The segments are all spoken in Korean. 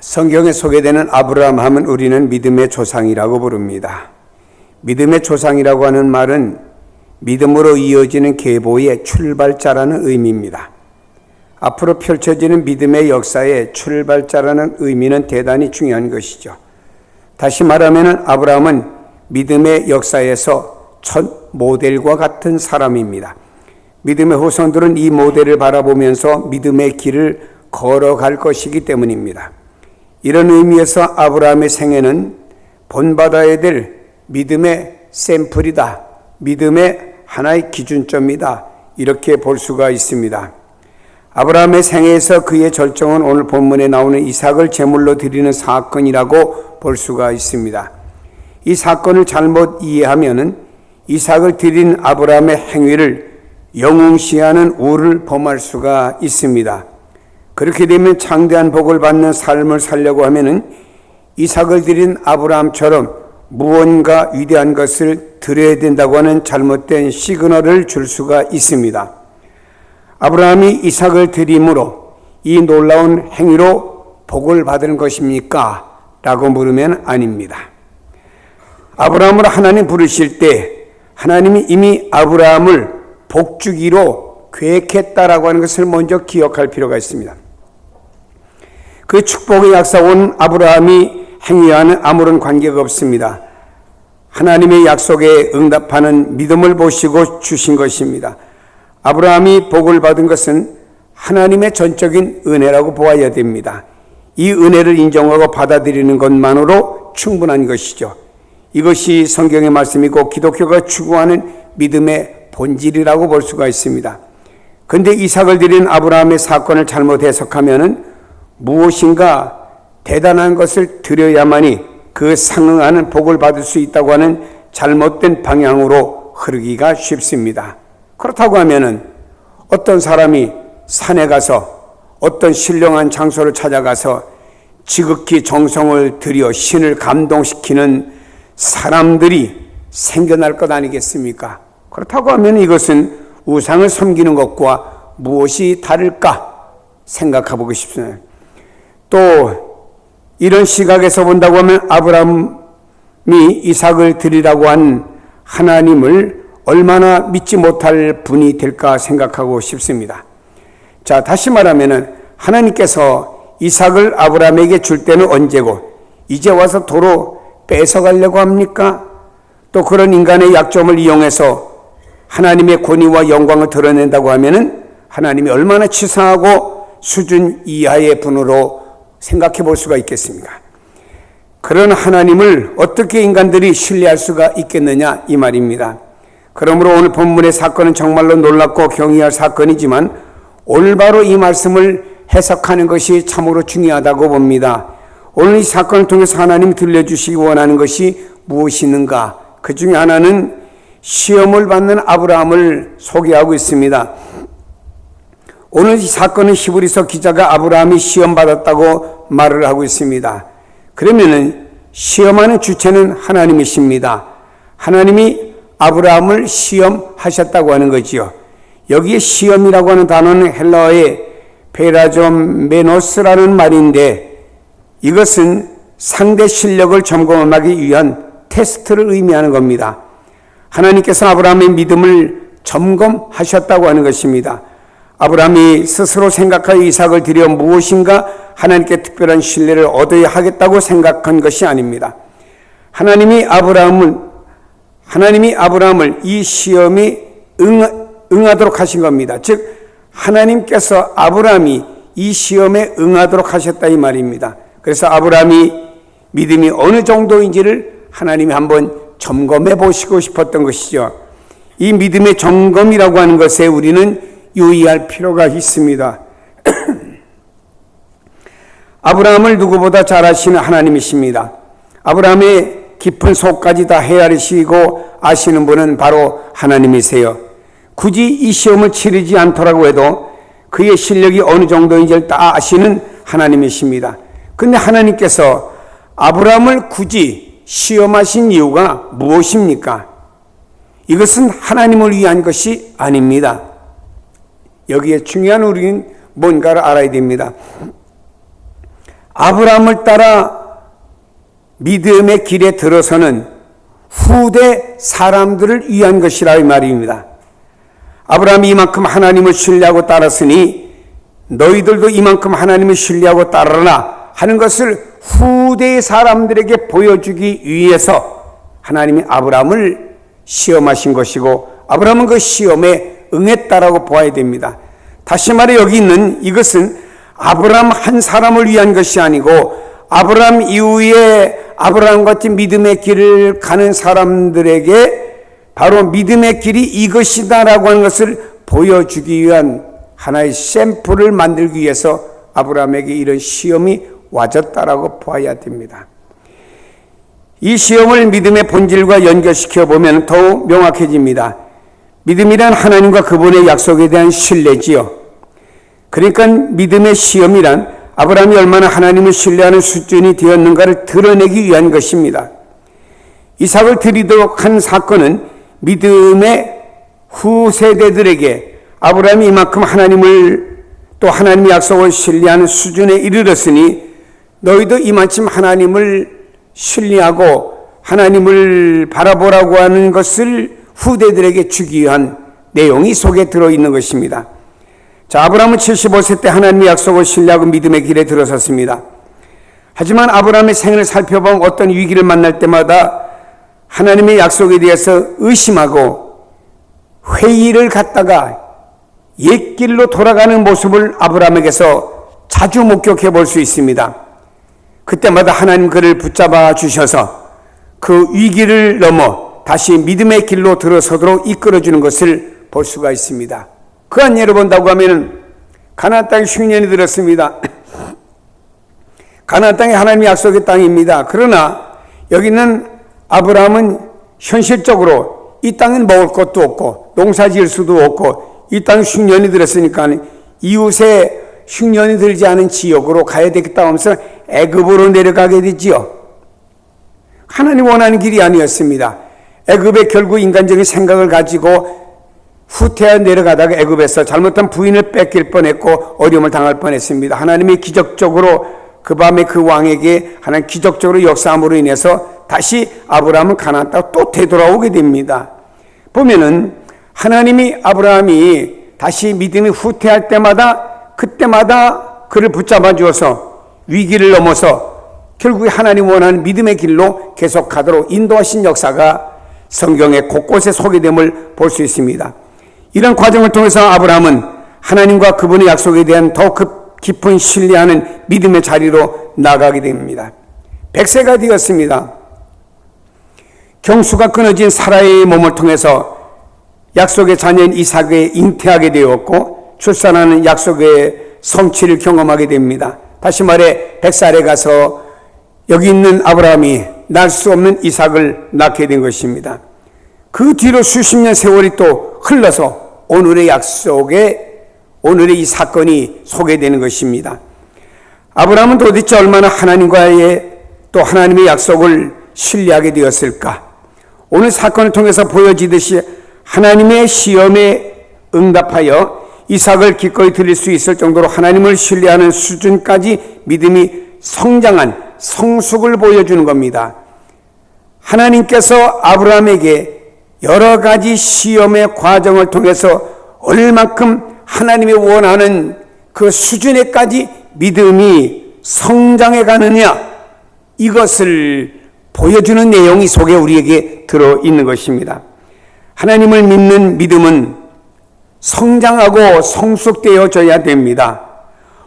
성경에 소개되는 아브라함 하면 우리는 믿음의 조상이라고 부릅니다. 믿음의 조상이라고 하는 말은 믿음으로 이어지는 계보의 출발자라는 의미입니다. 앞으로 펼쳐지는 믿음의 역사의 출발자라는 의미는 대단히 중요한 것이죠. 다시 말하면 아브라함은 믿음의 역사에서 첫 모델과 같은 사람입니다. 믿음의 후손들은 이 모델을 바라보면서 믿음의 길을 걸어갈 것이기 때문입니다. 이런 의미에서 아브라함의 생애는 본받아야 될 믿음의 샘플이다. 믿음의 하나의 기준점이다. 이렇게 볼 수가 있습니다. 아브라함의 생애에서 그의 절정은 오늘 본문에 나오는 이삭을 제물로 드리는 사건이라고 볼 수가 있습니다. 이 사건을 잘못 이해하면은 이삭을 드린 아브라함의 행위를 영웅시하는 우를 범할 수가 있습니다. 그렇게 되면 창대한 복을 받는 삶을 살려고 하면은 이삭을 드린 아브라함처럼 무언가 위대한 것을 드려야 된다고 하는 잘못된 시그널을 줄 수가 있습니다. 아브라함이 이삭을 드림으로 이 놀라운 행위로 복을 받은 것입니까? 라고 물으면 아닙니다. 아브라함을 하나님 부르실 때 하나님이 이미 아브라함을 복주기로 계획했다라고 하는 것을 먼저 기억할 필요가 있습니다. 그 축복의 약속은 아브라함이 행위와는 아무런 관계가 없습니다. 하나님의 약속에 응답하는 믿음을 보시고 주신 것입니다. 아브라함이 복을 받은 것은 하나님의 전적인 은혜라고 보아야 됩니다. 이 은혜를 인정하고 받아들이는 것만으로 충분한 것이죠. 이것이 성경의 말씀이고 기독교가 추구하는 믿음의 본질이라고 볼 수가 있습니다. 그런데 이삭을 드린 아브라함의 사건을 잘못 해석하면은 무엇인가 대단한 것을 드려야만이 그 상응하는 복을 받을 수 있다고 하는 잘못된 방향으로 흐르기가 쉽습니다. 그렇다고 하면은 어떤 사람이 산에 가서 어떤 신령한 장소를 찾아가서 지극히 정성을 들여 신을 감동시키는 사람들이 생겨날 것 아니겠습니까? 그렇다고 하면 이것은 우상을 섬기는 것과 무엇이 다를까 생각해보고 싶습니다. 또 이런 시각에서 본다고 하면 아브라함이 이삭을 드리라고 한 하나님을 얼마나 믿지 못할 분이 될까 생각하고 싶습니다. 자, 다시 말하면 하나님께서 이삭을 아브라함에게 줄 때는 언제고 이제 와서 도로 뺏어가려고 합니까? 또 그런 인간의 약점을 이용해서 하나님의 권위와 영광을 드러낸다고 하면은 하나님이 얼마나 치사하고 수준 이하의 분으로 생각해 볼 수가 있겠습니까? 그런 하나님을 어떻게 인간들이 신뢰할 수가 있겠느냐 이 말입니다. 그러므로 오늘 본문의 사건은 정말로 놀랍고 경이할 사건이지만 올바로 이 말씀을 해석하는 것이 참으로 중요하다고 봅니다. 오늘 이 사건을 통해서 하나님이 들려주시기 원하는 것이 무엇이 있는가? 그 중에 하나는 시험을 받는 아브라함을 소개하고 있습니다. 오늘 이 사건은 히브리서 기자가 아브라함이 시험받았다고 말을 하고 있습니다. 그러면은 시험하는 주체는 하나님이십니다. 하나님이 아브라함을 시험하셨다고 하는 거지요. 여기에 시험이라고 하는 단어는 헬라어의 페라조메노스라는 말인데 이것은 상대 실력을 점검하기 위한 테스트를 의미하는 겁니다. 하나님께서 아브라함의 믿음을 점검하셨다고 하는 것입니다. 아브라함이 스스로 생각하여 이삭을 드려 무엇인가 하나님께 특별한 신뢰를 얻어야 하겠다고 생각한 것이 아닙니다. 하나님이 아브라함을 이 시험이 응하도록 하신 겁니다. 즉 하나님께서 아브라함이 이 시험에 응하도록 하셨다 이 말입니다. 그래서 아브라함이 믿음이 어느 정도인지를 하나님이 한번 점검해 보시고 싶었던 것이죠. 이 믿음의 점검이라고 하는 것에 우리는 유의할 필요가 있습니다. 아브라함을 누구보다 잘 아시는 하나님이십니다. 아브라함의 깊은 속까지 다 헤아리시고 아시는 분은 바로 하나님이세요. 굳이 이 시험을 치르지 않더라고 해도 그의 실력이 어느 정도인지를 다 아시는 하나님이십니다. 근데 하나님께서 아브라함을 굳이 시험하신 이유가 무엇입니까? 이것은 하나님을 위한 것이 아닙니다. 여기에 중요한 우리는 뭔가를 알아야 됩니다. 아브라함을 따라 믿음의 길에 들어서는 후대 사람들을 위한 것이라 이 말입니다. 아브라함이 이만큼 하나님을 신뢰하고 따랐으니 너희들도 이만큼 하나님을 신뢰하고 따르라 하는 것을 후대의 사람들에게 보여주기 위해서 하나님이 아브라함을 시험하신 것이고 아브라함은 그 시험에 응했다라고 보아야 됩니다. 다시 말해 여기 있는 이것은 아브라함 한 사람을 위한 것이 아니고 아브라함 이후에 아브라함 같은 믿음의 길을 가는 사람들에게 바로 믿음의 길이 이것이다라고 하는 것을 보여주기 위한 하나의 샘플을 만들기 위해서 아브라함에게 이런 시험이 와졌다라고 보아야 됩니다. 이 시험을 믿음의 본질과 연결시켜 보면 더욱 명확해집니다. 믿음이란 하나님과 그분의 약속에 대한 신뢰지요. 그러니까 믿음의 시험이란 아브라함이 얼마나 하나님을 신뢰하는 수준이 되었는가를 드러내기 위한 것입니다. 이삭을 드리도록 한 사건은 믿음의 후세대들에게 아브라함이 이만큼 하나님을 또 하나님의 약속을 신뢰하는 수준에 이르렀으니 너희도 이만큼 하나님을 신뢰하고 하나님을 바라보라고 하는 것을 후대들에게 주기 위한 내용이 속에 들어있는 것입니다. 자, 아브라함은 75세 때 하나님의 약속을 신뢰하고 믿음의 길에 들어섰습니다. 하지만 아브라함의 생애를 살펴보면 어떤 위기를 만날 때마다 하나님의 약속에 대해서 의심하고 회의를 갖다가 옛길로 돌아가는 모습을 아브라함에게서 자주 목격해 볼 수 있습니다. 그때마다 하나님 그를 붙잡아 주셔서 그 위기를 넘어 다시 믿음의 길로 들어서도록 이끌어주는 것을 볼 수가 있습니다. 그 한 예를 본다고 하면 가나안 땅에 흉년이 들었습니다. 가나안 땅이 하나님의 약속의 땅입니다. 그러나 여기는 아브라함은 현실적으로 이 땅은 먹을 것도 없고 농사 지을 수도 없고 이 땅에 흉년이 들었으니까 이웃에 흉년이 들지 않은 지역으로 가야 되겠다 하면서 애굽으로 내려가게 되지요. 하나님 원하는 길이 아니었습니다. 애굽에 결국 인간적인 생각을 가지고 후퇴하여 내려가다가 애굽에서 잘못한 부인을 뺏길 뻔했고 어려움을 당할 뻔했습니다. 하나님이 기적적으로 그 밤에 그 왕에게 하나님 기적적으로 역사함으로 인해서 다시 아브라함은 가나안 땅 또 되돌아오게 됩니다. 보면은 하나님이 아브라함이 다시 믿음이 후퇴할 때마다 그때마다 그를 붙잡아 주어서 위기를 넘어서 결국에 하나님 원하는 믿음의 길로 계속하도록 인도하신 역사가 성경의 곳곳에 소개됨을 볼 수 있습니다. 이런 과정을 통해서 아브라함은 하나님과 그분의 약속에 대한 더욱 깊은 신뢰하는 믿음의 자리로 나가게 됩니다. 100세가 되었습니다. 경수가 끊어진 사라의 몸을 통해서 약속의 자녀인 이삭에 잉태하게 되었고 출산하는 약속의 성취를 경험하게 됩니다. 다시 말해 100살에 가서 여기 있는 아브라함이 날 수 없는 이삭을 낳게 된 것입니다. 그 뒤로 수십 년 세월이 또 흘러서 오늘의 약속에 오늘의 이 사건이 소개되는 것입니다. 아브라함은 도대체 얼마나 하나님과의 또 하나님의 약속을 신뢰하게 되었을까? 오늘 사건을 통해서 보여지듯이 하나님의 시험에 응답하여 이삭을 기꺼이 드릴 수 있을 정도로 하나님을 신뢰하는 수준까지 믿음이 성장한 성숙을 보여주는 겁니다. 하나님께서 아브라함에게 여러 가지 시험의 과정을 통해서 얼만큼 하나님이 원하는 그 수준에까지 믿음이 성장해 가느냐, 이것을 보여주는 내용이 속에 우리에게 들어있는 것입니다. 하나님을 믿는 믿음은 성장하고 성숙되어져야 됩니다.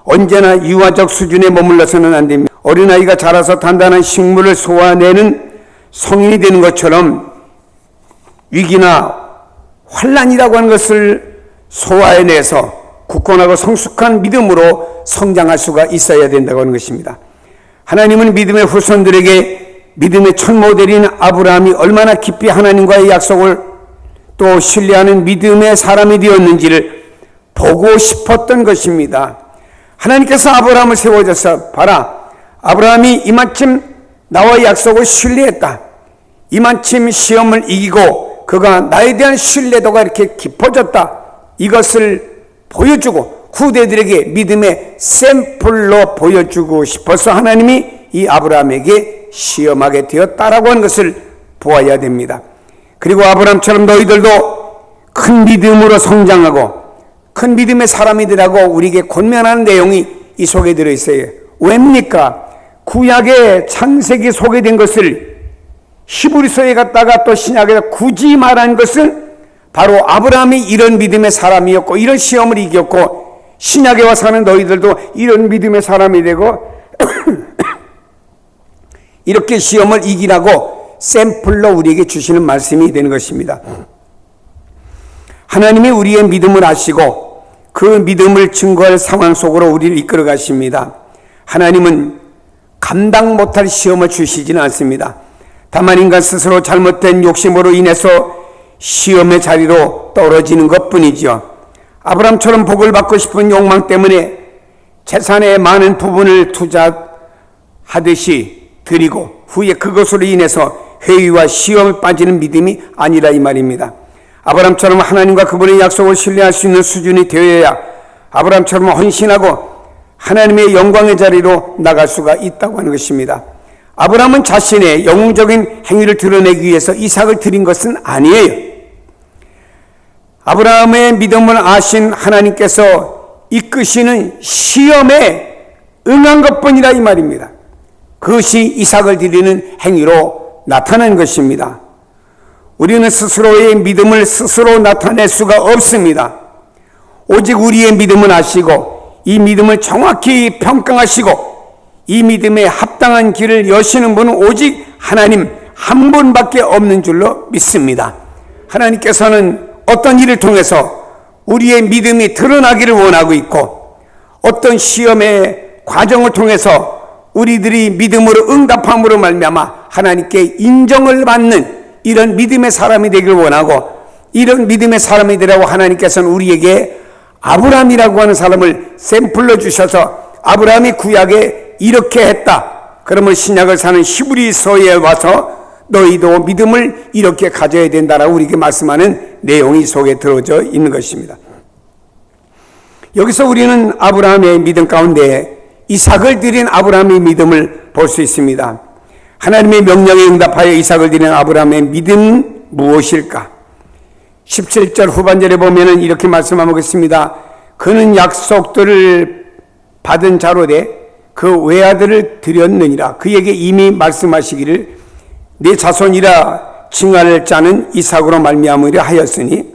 언제나 유아적 수준에 머물러서는 안 됩니다. 어린아이가 자라서 단단한 식물을 소화내는 성인이 되는 것처럼 위기나 환난이라고 하는 것을 소화해내서 굳건하고 성숙한 믿음으로 성장할 수가 있어야 된다고 하는 것입니다. 하나님은 믿음의 후손들에게 믿음의 첫 모델인 아브라함이 얼마나 깊이 하나님과의 약속을 또 신뢰하는 믿음의 사람이 되었는지를 보고 싶었던 것입니다. 하나님께서 아브라함을 세워줘서 봐라, 아브라함이 이만큼 나와의 약속을 신뢰했다. 이만큼 시험을 이기고 그가 나에 대한 신뢰도가 이렇게 깊어졌다. 이것을 보여주고 후대들에게 믿음의 샘플로 보여주고 싶어서 하나님이 이 아브라함에게 시험하게 되었다라고 하는 것을 보아야 됩니다. 그리고 아브라함처럼 너희들도 큰 믿음으로 성장하고 큰 믿음의 사람이 되라고 우리에게 권면하는 내용이 이 속에 들어있어요. 왜입니까? 구약의 창세기 소개된 것을 히브리서에 갔다가 또 신약에서 굳이 말한 것은 바로 아브라함이 이런 믿음의 사람이었고 이런 시험을 이겼고 신약에 와서 사는 너희들도 이런 믿음의 사람이 되고 이렇게 시험을 이기라고 샘플로 우리에게 주시는 말씀이 되는 것입니다. 하나님이 우리의 믿음을 아시고 그 믿음을 증거할 상황 속으로 우리를 이끌어 가십니다. 하나님은 감당 못할 시험을 주시지는 않습니다. 다만 인간 스스로 잘못된 욕심으로 인해서 시험의 자리로 떨어지는 것뿐이죠. 아브라함처럼 복을 받고 싶은 욕망 때문에 재산의 많은 부분을 투자하듯이 드리고 후에 그것으로 인해서 회의와 시험에 빠지는 믿음이 아니라 이 말입니다. 아브라함처럼 하나님과 그분의 약속을 신뢰할 수 있는 수준이 되어야 아브라함처럼 헌신하고 하나님의 영광의 자리로 나갈 수가 있다고 하는 것입니다. 아브라함은 자신의 영웅적인 행위를 드러내기 위해서 이삭을 드린 것은 아니에요. 아브라함의 믿음을 아신 하나님께서 이끄시는 시험에 응한 것뿐이라 이 말입니다. 그것이 이삭을 드리는 행위로 나타난 것입니다. 우리는 스스로의 믿음을 스스로 나타낼 수가 없습니다. 오직 우리의 믿음을 아시고 이 믿음을 정확히 평가하시고 이 믿음에 합당한 길을 여시는 분은 오직 하나님 한 분밖에 없는 줄로 믿습니다. 하나님께서는 어떤 일을 통해서 우리의 믿음이 드러나기를 원하고 있고 어떤 시험의 과정을 통해서 우리들이 믿음으로 응답함으로 말미암아 하나님께 인정을 받는 이런 믿음의 사람이 되길 원하고 이런 믿음의 사람이 되라고 하나님께서는 우리에게 아브라함이라고 하는 사람을 샘플로 주셔서 아브라함이 구약에 이렇게 했다. 그러면 신약을 사는 히브리서에 와서 너희도 믿음을 이렇게 가져야 된다라고 우리에게 말씀하는 내용이 속에 들어져 있는 것입니다. 여기서 우리는 아브라함의 믿음 가운데 이삭을 드린 아브라함의 믿음을 볼 수 있습니다. 하나님의 명령에 응답하여 이삭을 드린 아브라함의 믿음은 무엇일까? 17절 후반절에 보면은 이렇게 말씀하고 있습니다. 그는 약속들을 받은 자로되 그 외아들을 드렸느니라. 그에게 이미 말씀하시기를 내 자손이라 칭할 자는 이삭으로 말미암으려 하였으니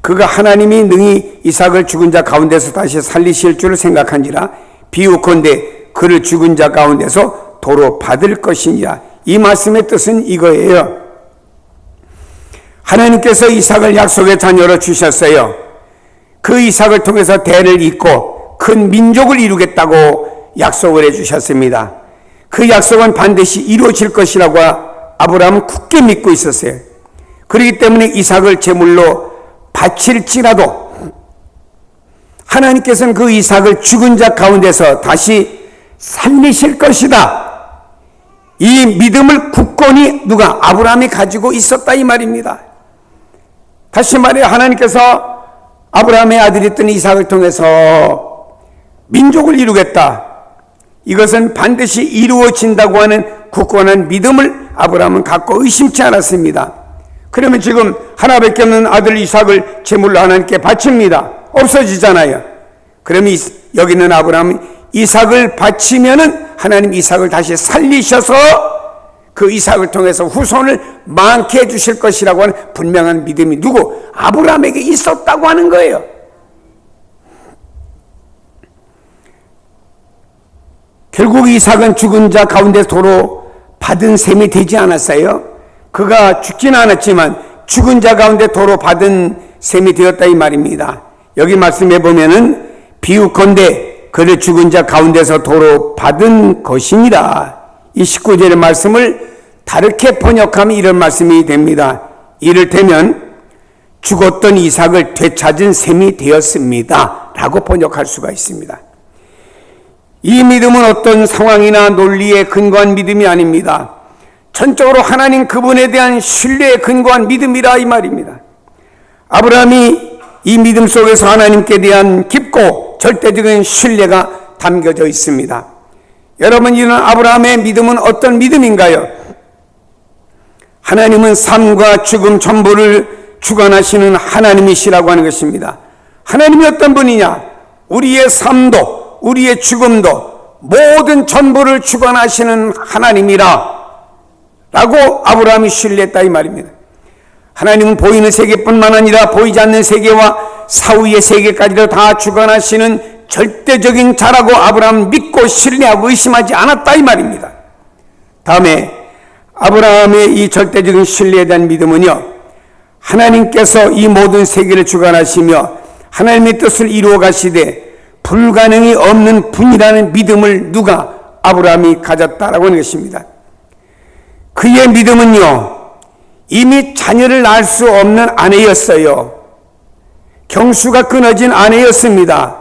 그가 하나님이 능히 이삭을 죽은 자 가운데서 다시 살리실 줄을 생각한지라 비유컨대 그를 죽은 자 가운데서 도로 받을 것이니라. 이 말씀의 뜻은 이거예요. 하나님께서 이삭을 약속의 자녀로 주셨어요. 그 이삭을 통해서 대를 잇고 큰 민족을 이루겠다고 약속을 해주셨습니다. 그 약속은 반드시 이루어질 것이라고 아브라함은 굳게 믿고 있었어요. 그렇기 때문에 이삭을 제물로 바칠지라도 하나님께서는 그 이삭을 죽은 자 가운데서 다시 살리실 것이다. 이 믿음을 굳건히 누가? 아브라함이 가지고 있었다 이 말입니다. 다시 말해 하나님께서 아브라함의 아들이었던 이삭을 통해서 민족을 이루겠다. 이것은 반드시 이루어진다고 하는 굳건한 믿음을 아브라함은 갖고 의심치 않았습니다. 그러면 지금 하나밖에 없는 아들 이삭을 제물로 하나님께 바칩니다. 없어지잖아요. 그러면 여기 있는 아브라함이 이삭을 바치면은 하나님 이삭을 다시 살리셔서 그 이삭을 통해서 후손을 많게 해주실 것이라고 하는 분명한 믿음이 누구? 아브라함에게 있었다고 하는 거예요. 결국 이삭은 죽은 자 가운데 도로 받은 셈이 되지 않았어요. 그가 죽지는 않았지만 죽은 자 가운데 도로 받은 셈이 되었다 이 말입니다. 여기 말씀해 보면은 비유컨대 그를 죽은 자 가운데서 도로 받은 것이니라. 이 19절의 말씀을 다르게 번역하면 이런 말씀이 됩니다. 이를테면 죽었던 이삭을 되찾은 셈이 되었습니다 라고 번역할 수가 있습니다. 이 믿음은 어떤 상황이나 논리에 근거한 믿음이 아닙니다. 전적으로 하나님 그분에 대한 신뢰에 근거한 믿음이라 이 말입니다. 아브라함이 이 믿음 속에서 하나님께 대한 깊고 절대적인 신뢰가 담겨져 있습니다. 여러분, 이런 아브라함의 믿음은 어떤 믿음인가요? 하나님은 삶과 죽음 전부를 주관하시는 하나님이시라고 하는 것입니다. 하나님이 어떤 분이냐? 우리의 삶도 우리의 죽음도 모든 전부를 주관하시는 하나님이라 라고 아브라함이 신뢰했다 이 말입니다. 하나님은 보이는 세계뿐만 아니라 보이지 않는 세계와 사후의 세계까지도 다 주관하시는 절대적인 자라고 아브라함은 믿고 신뢰하고 의심하지 않았다 이 말입니다. 다음에 아브라함의 이 절대적인 신뢰에 대한 믿음은요, 하나님께서 이 모든 세계를 주관하시며 하나님의 뜻을 이루어 가시되 불가능이 없는 분이라는 믿음을 누가? 아브라함이 가졌다라고 하는 것입니다. 그의 믿음은요, 이미 자녀를 낳을 수 없는 아내였어요. 경수가 끊어진 아내였습니다.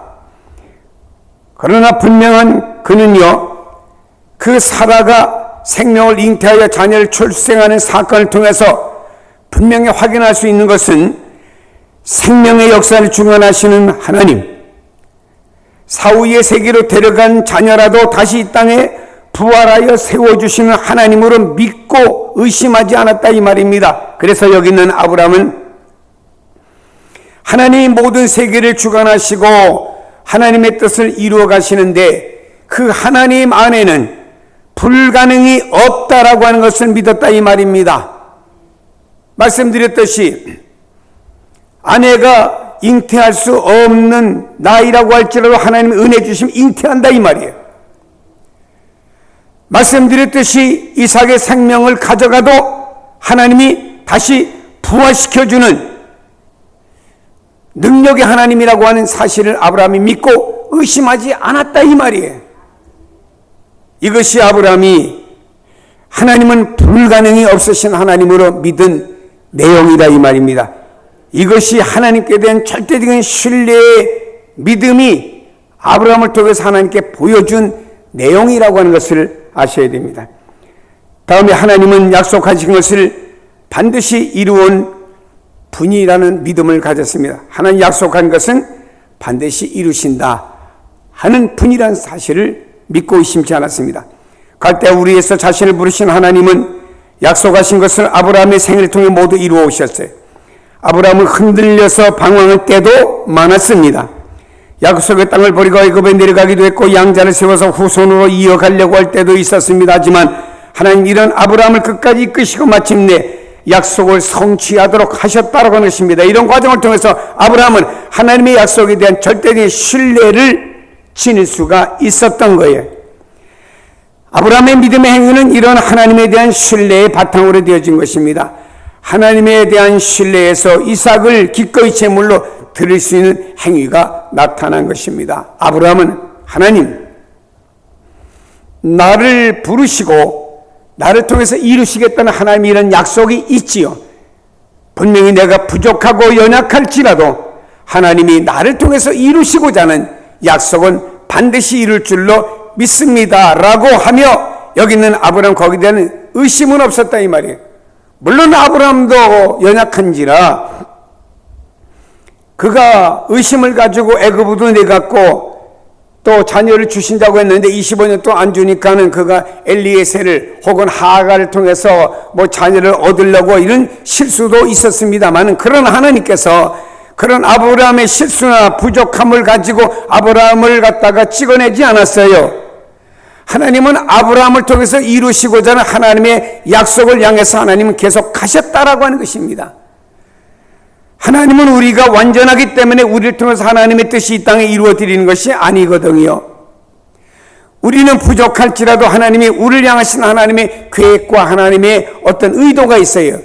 그러나 분명한 그는요, 그 사라가 생명을 잉태하여 자녀를 출생하는 사건을 통해서 분명히 확인할 수 있는 것은 생명의 역사를 주관하시는 하나님, 사후의 세계로 데려간 자녀라도 다시 이 땅에 부활하여 세워주시는 하나님으로 믿고 의심하지 않았다 이 말입니다. 그래서 여기 있는 아브라함은 하나님이 모든 세계를 주관하시고 하나님의 뜻을 이루어 가시는데 그 하나님 안에는 불가능이 없다라고 하는 것을 믿었다 이 말입니다. 말씀드렸듯이 아내가 잉태할 수 없는 나이라고 할지라도 하나님의 은혜 주시면 잉태한다 이 말이에요. 말씀드렸듯이 이삭의 생명을 가져가도 하나님이 다시 부활시켜주는 능력의 하나님이라고 하는 사실을 아브라함이 믿고 의심하지 않았다 이 말이에요. 이것이 아브라함이 하나님은 불가능이 없으신 하나님으로 믿은 내용이다 이 말입니다. 이것이 하나님께 대한 절대적인 신뢰의 믿음이 아브라함을 통해서 하나님께 보여준 내용이라고 하는 것을 아셔야 됩니다. 다음에 하나님은 약속하신 것을 반드시 이루온 분이라는 믿음을 가졌습니다. 하나님 약속한 것은 반드시 이루신다 하는 분이라는 사실을 믿고 의심치 않았습니다. 갈대아 우리에서 자신을 부르신 하나님은 약속하신 것을 아브라함의 생애를 통해 모두 이루어 오셨어요. 아브라함은 흔들려서 방황할 때도 많았습니다. 약속의 땅을 버리고 애굽에 내려가기도 했고 양자를 세워서 후손으로 이어가려고 할 때도 있었습니다. 하지만 하나님 이런 아브라함을 끝까지 이끄시고 마침내 약속을 성취하도록 하셨다고 하는 것입니다. 이런 과정을 통해서 아브라함은 하나님의 약속에 대한 절대적인 신뢰를 지닐 수가 있었던 거예요. 아브라함의 믿음의 행위는 이런 하나님에 대한 신뢰의 바탕으로 되어진 것입니다. 하나님에 대한 신뢰에서 이삭을 기꺼이 제물로 드릴 수 있는 행위가 나타난 것입니다. 아브라함은 하나님, 나를 부르시고 나를 통해서 이루시겠다는 하나님의 이런 약속이 있지요. 분명히 내가 부족하고 연약할지라도 하나님이 나를 통해서 이루시고자 하는 약속은 반드시 이룰 줄로 믿습니다 라고 하며 여기 있는 아브라함 거기에 대한 의심은 없었다 이 말이에요. 물론 아브라함도 연약한지라 그가 의심을 가지고 애굽으로 내갔고 또 자녀를 주신다고 했는데 25년 또 안 주니까는 그가 엘리에셀을 혹은 하가를 통해서 뭐 자녀를 얻으려고 이런 실수도 있었습니다만, 그런 하나님께서 그런 아브라함의 실수나 부족함을 가지고 아브라함을 갖다가 찍어내지 않았어요. 하나님은 아브라함을 통해서 이루시고자 하는 하나님의 약속을 향해서 하나님은 계속 가셨다라고 하는 것입니다. 하나님은 우리가 완전하기 때문에 우리를 통해서 하나님의 뜻이 이 땅에 이루어지는 것이 아니거든요. 우리는 부족할지라도 하나님이 우리를 향하신 하나님의 계획과 하나님의 어떤 의도가 있어요.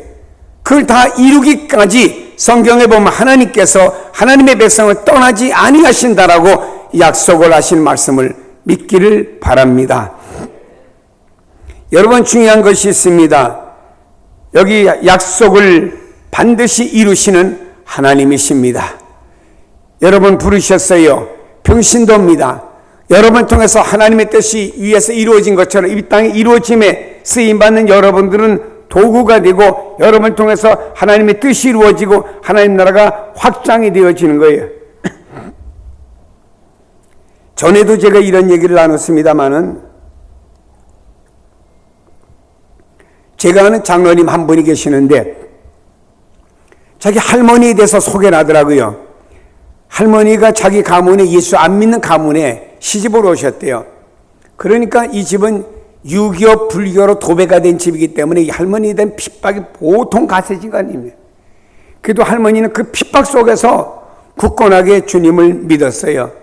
그걸 다 이루기까지 성경에 보면 하나님께서 하나님의 백성을 떠나지 아니하신다라고 약속을 하신 말씀을 믿기를 바랍니다. 여러분, 중요한 것이 있습니다. 여기 약속을 반드시 이루시는 하나님이십니다. 여러분 부르셨어요. 평신도입니다. 여러분을 통해서 하나님의 뜻이 위에서 이루어진 것처럼 이 땅에 이루어짐에 쓰임받는 여러분들은 도구가 되고 여러분을 통해서 하나님의 뜻이 이루어지고 하나님 나라가 확장이 되어지는 거예요. 전에도 제가 이런 얘기를 나눴습니다마는 제가 아는 장로님 한 분이 계시는데 자기 할머니에 대해서 소개를 하더라고요. 할머니가 자기 가문에 예수 안 믿는 가문에 시집으로 오셨대요. 그러니까 이 집은 유교 불교로 도배가 된 집이기 때문에 이 할머니에 대한 핍박이 보통 가세지가 아닙니다. 그래도 할머니는 그 핍박 속에서 굳건하게 주님을 믿었어요.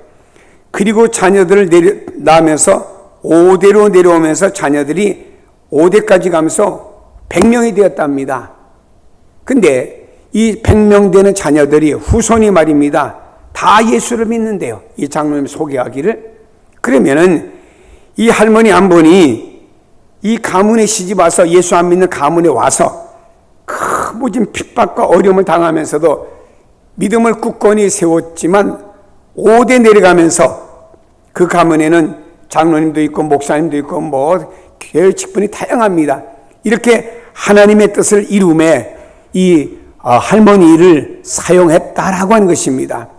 그리고 자녀들을 낳으면서 5대로 내려오면서 자녀들이 5대까지 가면서 100명이 되었답니다. 근데 이 100명 되는 자녀들이 후손이 말입니다. 다 예수를 믿는데요. 이 장로님 소개하기를. 그러면은 이 할머니 한 분이 이 가문에 시집 와서 예수 안 믿는 가문에 와서 크고진 핍박과 어려움을 당하면서도 믿음을 굳건히 세웠지만 5대 내려가면서 그 가문에는 장로님도 있고 목사님도 있고 뭐 교회 직분이 다양합니다. 이렇게 하나님의 뜻을 이루매 이 할머니를 사용했다라고 하는 것입니다.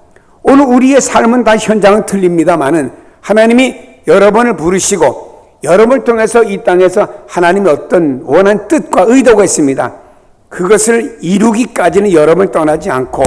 오늘 우리의 삶은 다 현장은 틀립니다만은 하나님이 여러분을 부르시고 여러분을 통해서 이 땅에서 하나님의 어떤 원한 뜻과 의도가 있습니다. 그것을 이루기까지는 여러분을 떠나지 않고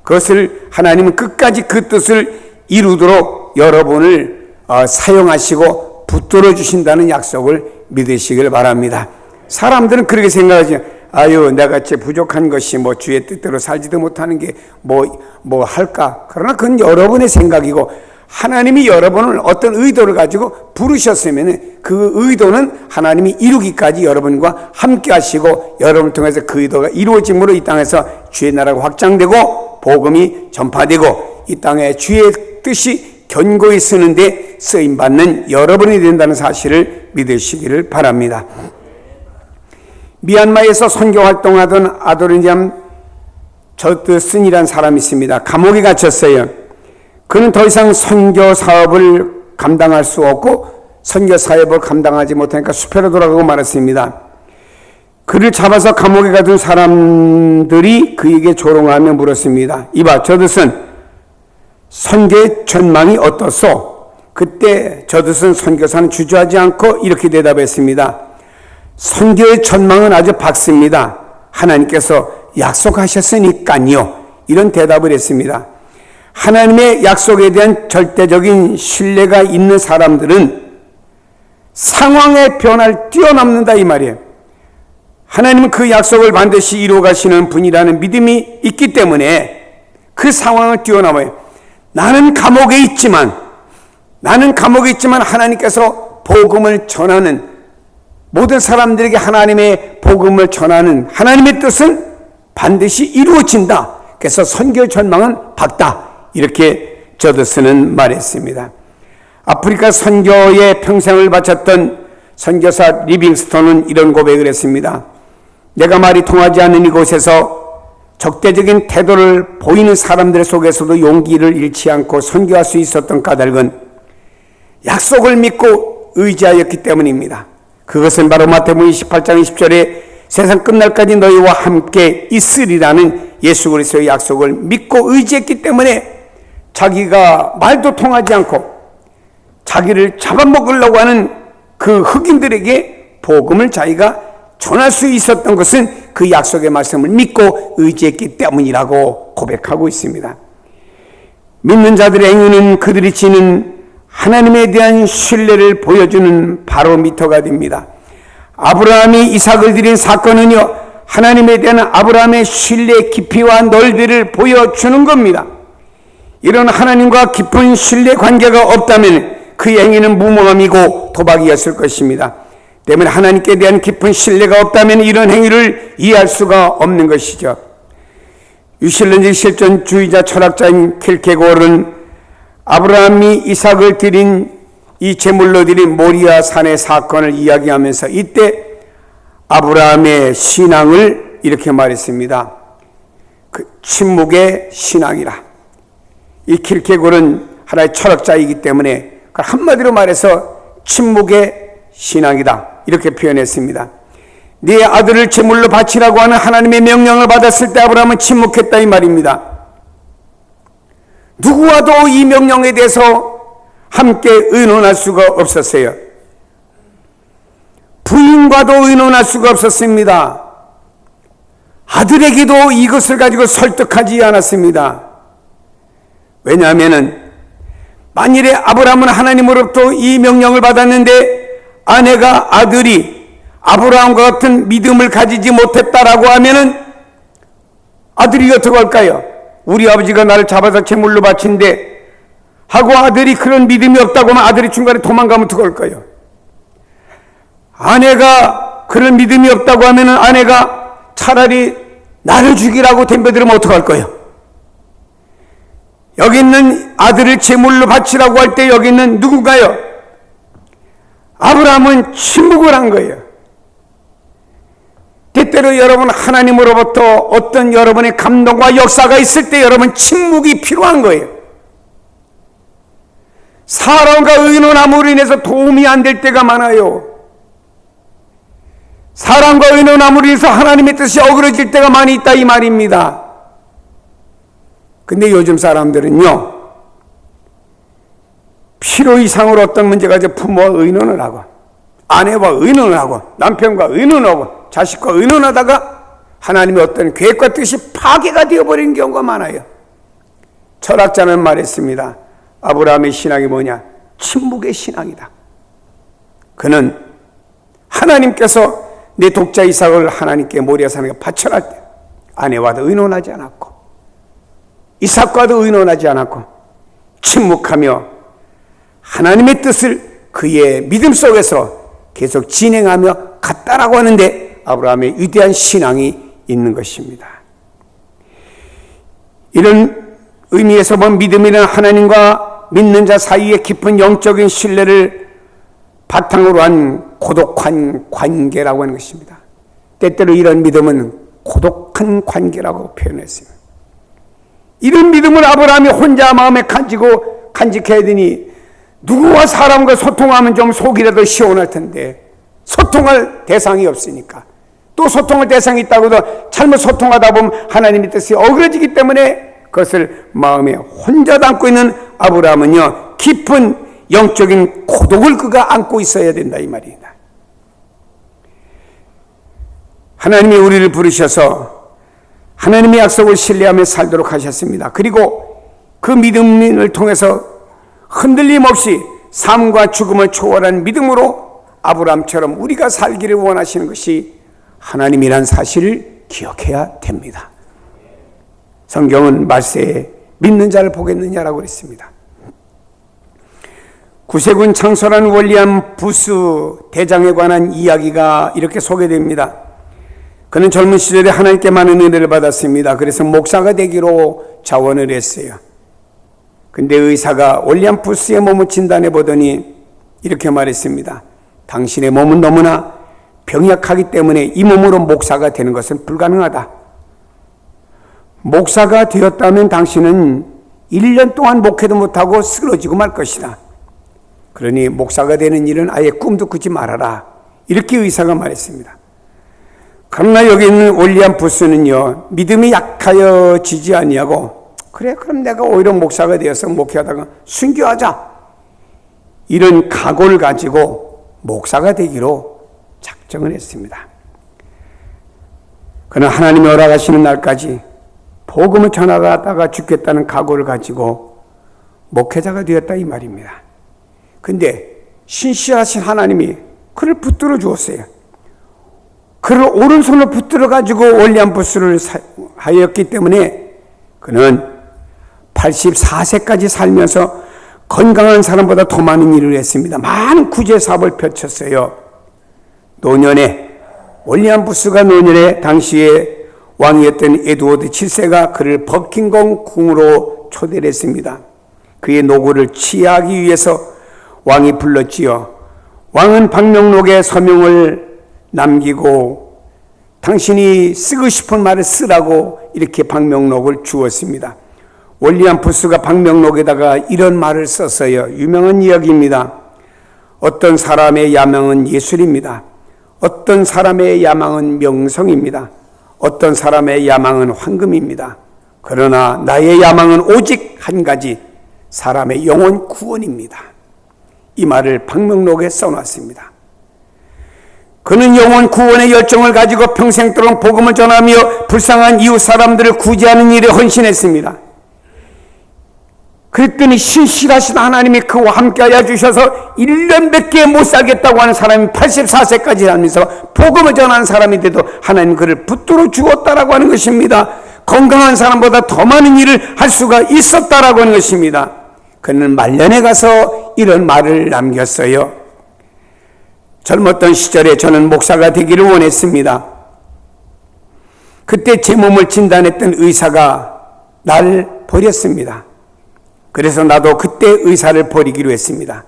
그것을 하나님은 끝까지 그 뜻을 이루도록 여러분을 사용하시고 붙들어 주신다는 약속을 믿으시길 바랍니다. 사람들은 그렇게 생각하지. 아유, 내같이 부족한 것이 뭐 주의 뜻대로 살지도 못하는 게 뭐 할까? 그러나 그건 여러분의 생각이고 하나님이 여러분을 어떤 의도를 가지고 부르셨으면 그 의도는 하나님이 이루기까지 여러분과 함께 하시고 여러분을 통해서 그 의도가 이루어짐으로 이 땅에서 주의 나라가 확장되고 복음이 전파되고 이 땅에 주의 뜻이 견고히 쓰는데 쓰임받는 여러분이 된다는 사실을 믿으시기를 바랍니다. 미얀마에서 선교활동하던 아도르니암 저드슨이라는 사람이 있습니다. 감옥에 갇혔어요. 그는 더 이상 선교 사업을 감당할 수 없고 선교 사업을 감당하지 못하니까 숲으로 돌아가고 말았습니다. 그를 잡아서 감옥에 가둔 사람들이 그에게 조롱하며 물었습니다. 이봐, 저드슨, 선교의 전망이 어떻소? 그때 저드슨 선교사는 주저하지 않고 이렇게 대답했습니다. 선교의 전망은 아주 밝습니다. 하나님께서 약속하셨으니까요. 이런 대답을 했습니다. 하나님의 약속에 대한 절대적인 신뢰가 있는 사람들은 상황의 변화를 뛰어넘는다 이 말이에요. 하나님은 그 약속을 반드시 이루어 가시는 분이라는 믿음이 있기 때문에 그 상황을 뛰어넘어요. 나는 감옥에 있지만 하나님께서 복음을 전하는 모든 사람들에게 하나님의 복음을 전하는 하나님의 뜻은 반드시 이루어진다. 그래서 선교 전망은 밝다. 이렇게 저드슨은 말했습니다. 아프리카 선교에 평생을 바쳤던 선교사 리빙스톤은 이런 고백을 했습니다. 내가 말이 통하지 않는 이곳에서 적대적인 태도를 보이는 사람들 속에서도 용기를 잃지 않고 선교할 수 있었던 까닭은 약속을 믿고 의지하였기 때문입니다. 그것은 바로 마태복음 28장 20절에 세상 끝날까지 너희와 함께 있으리라는 예수 그리스도의 약속을 믿고 의지했기 때문에 자기가 말도 통하지 않고 자기를 잡아먹으려고 하는 그 흑인들에게 복음을 자기가 전할 수 있었던 것은 그 약속의 말씀을 믿고 의지했기 때문이라고 고백하고 있습니다. 믿는 자들의 행위는 그들이 지닌 하나님에 대한 신뢰를 보여주는 바로미터가 됩니다. 아브라함이 이삭을 드린 사건은요, 하나님에 대한 아브라함의 신뢰의 깊이와 넓이를 보여주는 겁니다. 이런 하나님과 깊은 신뢰 관계가 없다면 그 행위는 무모함이고 도박이었을 것입니다. 때문에 하나님께 대한 깊은 신뢰가 없다면 이런 행위를 이해할 수가 없는 것이죠. 유실론적 실존주의자 철학자인 킬케고르는 아브라함이 이삭을 드린 이 제물로 드린 모리아 산의 사건을 이야기하면서 이때 아브라함의 신앙을 이렇게 말했습니다. 그 침묵의 신앙이라. 이 킬케고르는 하나의 철학자이기 때문에 한마디로 말해서 침묵의 신앙이다. 이렇게 표현했습니다. 네 아들을 제물로 바치라고 하는 하나님의 명령을 받았을 때 아브라함은 침묵했다 이 말입니다. 누구와도 이 명령에 대해서 함께 의논할 수가 없었어요. 부인과도 의논할 수가 없었습니다. 아들에게도 이것을 가지고 설득하지 않았습니다. 왜냐하면 만일에 아브라함은 하나님으로부터 이 명령을 받았는데 아내가 아들이 아브라함과 같은 믿음을 가지지 못했다라고 하면은 아들이 어떻게 할까요? 우리 아버지가 나를 잡아서 제물로 바친데 하고 아들이 그런 믿음이 없다고 하면 아들이 중간에 도망가면 어떻게 할까요? 아내가 그런 믿음이 없다고 하면은 아내가 차라리 나를 죽이라고 덤벼들면 어떻게 할까요? 여기 있는 아들을 제물로 바치라고 할 때 여기 있는 누군가요? 아브라함은 침묵을 한 거예요. 때때로 여러분 하나님으로부터 어떤 여러분의 감동과 역사가 있을 때 여러분 침묵이 필요한 거예요. 사람과 의논함으로 인해서 도움이 안 될 때가 많아요. 사람과 의논함으로 인해서 하나님의 뜻이 어그러질 때가 많이 있다 이 말입니다. 근데 요즘 사람들은요, 필요 이상으로 어떤 문제가 이제 부모와 의논을 하고 아내와 의논을 하고 남편과 의논하고 자식과 의논하다가 하나님의 어떤 계획과 뜻이 파괴가 되어버리는 경우가 많아요. 철학자는 말했습니다. 아브라함의 신앙이 뭐냐? 침묵의 신앙이다. 그는 하나님께서 내 독자 이삭을 하나님께 모리아 산에 바쳐갈 때 아내와도 의논하지 않았고 이삭과도 의논하지 않았고 침묵하며 하나님의 뜻을 그의 믿음 속에서 계속 진행하며 갔다라고 하는데 아브라함의 위대한 신앙이 있는 것입니다. 이런 의미에서 본 믿음이란 하나님과 믿는 자 사이의 깊은 영적인 신뢰를 바탕으로 한 고독한 관계라고 하는 것입니다. 때때로 이런 믿음은 고독한 관계라고 표현했습니다. 이런 믿음을 아브라함이 혼자 마음에 간직해야 되니 누구와 사람과 소통하면 좀 속이라도 시원할 텐데 소통할 대상이 없으니까 또 소통할 대상이 있다고도 잘못 소통하다 보면 하나님의 뜻이 어그러지기 때문에 그것을 마음에 혼자 담고 있는 아브라함은요 깊은 영적인 고독을 그가 안고 있어야 된다 이 말입니다. 하나님이 우리를 부르셔서 하나님의 약속을 신뢰하며 살도록 하셨습니다. 그리고 그 믿음을 통해서 흔들림 없이 삶과 죽음을 초월한 믿음으로 아브라함처럼 우리가 살기를 원하시는 것이 하나님이란 사실을 기억해야 됩니다. 성경은 말세에 믿는 자를 보겠느냐라고 그랬습니다. 구세군 창설한 월리암 부스 대장에 관한 이야기가 이렇게 소개됩니다. 그는 젊은 시절에 하나님께 많은 은혜를 받았습니다. 그래서 목사가 되기로 자원을 했어요. 근데 의사가 월리암 부스의 몸을 진단해 보더니 이렇게 말했습니다. 당신의 몸은 너무나 병약하기 때문에 이 몸으로 목사가 되는 것은 불가능하다. 목사가 되었다면 당신은 1년 동안 목회도 못하고 쓰러지고 말 것이다. 그러니 목사가 되는 일은 아예 꿈도 꾸지 말아라. 이렇게 의사가 말했습니다. 그러나 여기 있는 월리암 부스는요, 믿음이 약하여지지 아니하고 그래 그럼 내가 오히려 목사가 되어서 목회하다가 순교하자. 이런 각오를 가지고 목사가 되기로 작정을 했습니다. 그는 하나님이 허락하시는 날까지 복음을 전하다가 죽겠다는 각오를 가지고 목회자가 되었다 이 말입니다. 근데 신실하신 하나님이 그를 붙들어 주었어요. 그를 오른손을 붙들어 가지고 월리암 부스를 하였기 때문에 그는 84세까지 살면서 건강한 사람보다 더 많은 일을 했습니다. 많은 구제 사업을 펼쳤어요. 노년에 월리암 부스가 노년에 당시에 왕이었던 에드워드 7세가 그를 버킹엄 궁으로 초대를 했습니다. 그의 노고를 치하하기 위해서 왕이 불렀지요. 왕은 방명록에 서명을 남기고 당신이 쓰고 싶은 말을 쓰라고 이렇게 방명록을 주었습니다. 월리암 부스가 방명록에다가 이런 말을 썼어요. 유명한 이야기입니다. 어떤 사람의 야망은 예술입니다. 어떤 사람의 야망은 명성입니다. 어떤 사람의 야망은 황금입니다. 그러나 나의 야망은 오직 한 가지, 사람의 영혼 구원입니다. 이 말을 방명록에 써놨습니다. 그는 영원 구원의 열정을 가지고 평생도록 복음을 전하며 불쌍한 이웃 사람들을 구제하는 일에 헌신했습니다. 그랬더니 신실하신 하나님이 그와 함께하여 주셔서 1년밖에 못 살겠다고 하는 사람이 84세까지 하면서 복음을 전하는 사람이 돼도 하나님 그를 붙들어 주었다라고 하는 것입니다. 건강한 사람보다 더 많은 일을 할 수가 있었다라고 하는 것입니다. 그는 말년에 가서 이런 말을 남겼어요. 젊었던 시절에 저는 목사가 되기를 원했습니다. 그때 제 몸을 진단했던 의사가 나를 버렸습니다. 그래서 나도 그때 의사를 버리기로 했습니다.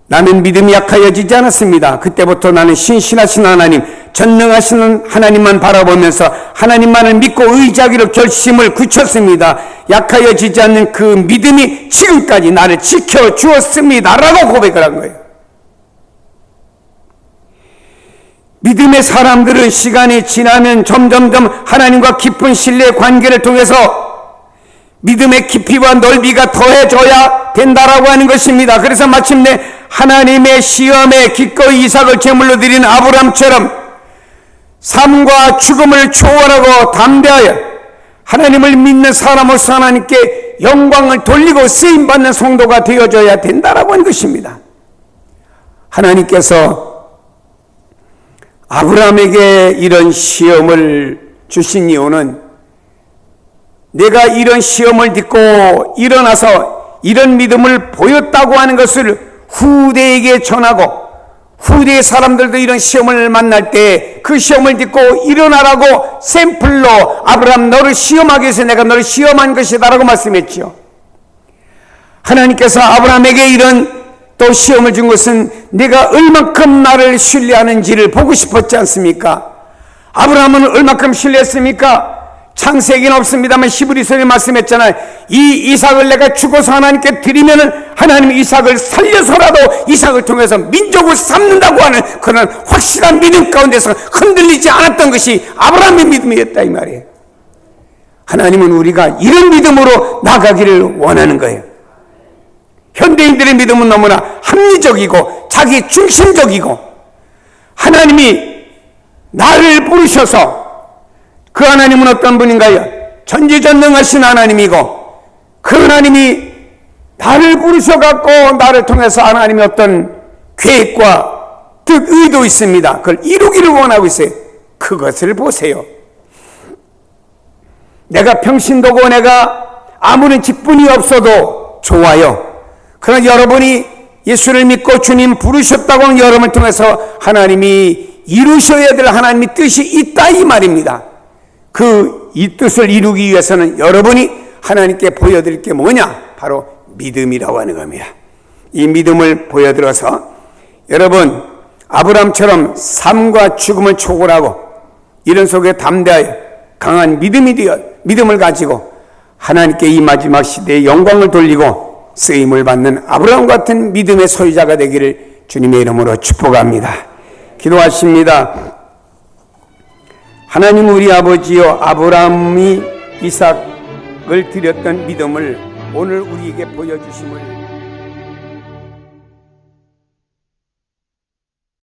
나는 믿음이 약하여지지 않았습니다. 그때부터 나는 신실하신 하나님, 전능하신 하나님만 바라보면서 하나님만을 믿고 의지하기로 결심을 굳혔습니다. 약하여지지 않는 그 믿음이 지금까지 나를 지켜주었습니다 라고 고백을 한 거예요. 믿음의 사람들은 시간이 지나면 점점점 하나님과 깊은 신뢰의 관계를 통해서 믿음의 깊이와 넓이가 더해져야 된다라고 하는 것입니다. 그래서 마침내 하나님의 시험에 기꺼이 이삭을 제물로 드린 아브라함처럼 삶과 죽음을 초월하고 담대하여 하나님을 믿는 사람으로서 하나님께 영광을 돌리고 쓰임받는 성도가 되어져야 된다라고 하는 것입니다. 하나님께서 아브라함에게 이런 시험을 주신 이유는 내가 이런 시험을 딛고 일어나서 이런 믿음을 보였다고 하는 것을 후대에게 전하고 후대의 사람들도 이런 시험을 만날 때 그 시험을 딛고 일어나라고 샘플로 아브라함 너를 시험하기 위해서 내가 너를 시험한 것이다 라고 말씀했죠. 하나님께서 아브라함에게 이런 또 시험을 준 것은 내가 얼만큼 나를 신뢰하는지를 보고 싶었지 않습니까? 아브라함은 얼만큼 신뢰했습니까? 창세기는 없습니다만 히브리서에 말씀했잖아요. 이 이삭을 내가 죽어서 하나님께 드리면은 하나님이 이삭을 살려서라도 이삭을 통해서 민족을 삼는다고 하는 그런 확실한 믿음 가운데서 흔들리지 않았던 것이 아브라함의 믿음이었다 이 말이에요. 하나님은 우리가 이런 믿음으로 나가기를 원하는 거예요. 현대인들의 믿음은 너무나 합리적이고 자기 중심적이고 하나님이 나를 부르셔서 그 하나님은 어떤 분인가요? 전지전능하신 하나님이고 그 하나님이 나를 부르셔갖고 나를 통해서 하나님이 어떤 계획과 뜻, 의도 있습니다. 그걸 이루기를 원하고 있어요. 그것을 보세요. 내가 평신도고 내가 아무런 직분이 없어도 좋아요. 그러나 여러분이 예수를 믿고 주님 부르셨다고 하는 여러분을 통해서 하나님이 이루셔야 될 하나님의 뜻이 있다 이 말입니다. 이 뜻을 이루기 위해서는 여러분이 하나님께 보여드릴 게 뭐냐? 바로 믿음이라고 하는 겁니다. 이 믿음을 보여드려서 여러분 아브라함처럼 삶과 죽음을 초월하고 이런 속에 담대하여 강한 믿음을 가지고 하나님께 이 마지막 시대에 영광을 돌리고 쓰임을 받는 아브라함 같은 믿음의 소유자가 되기를 주님의 이름으로 축복합니다. 기도하십니다. 하나님 우리 아버지여, 아브라함이 이삭을 드렸던 믿음을 오늘 우리에게 보여주심을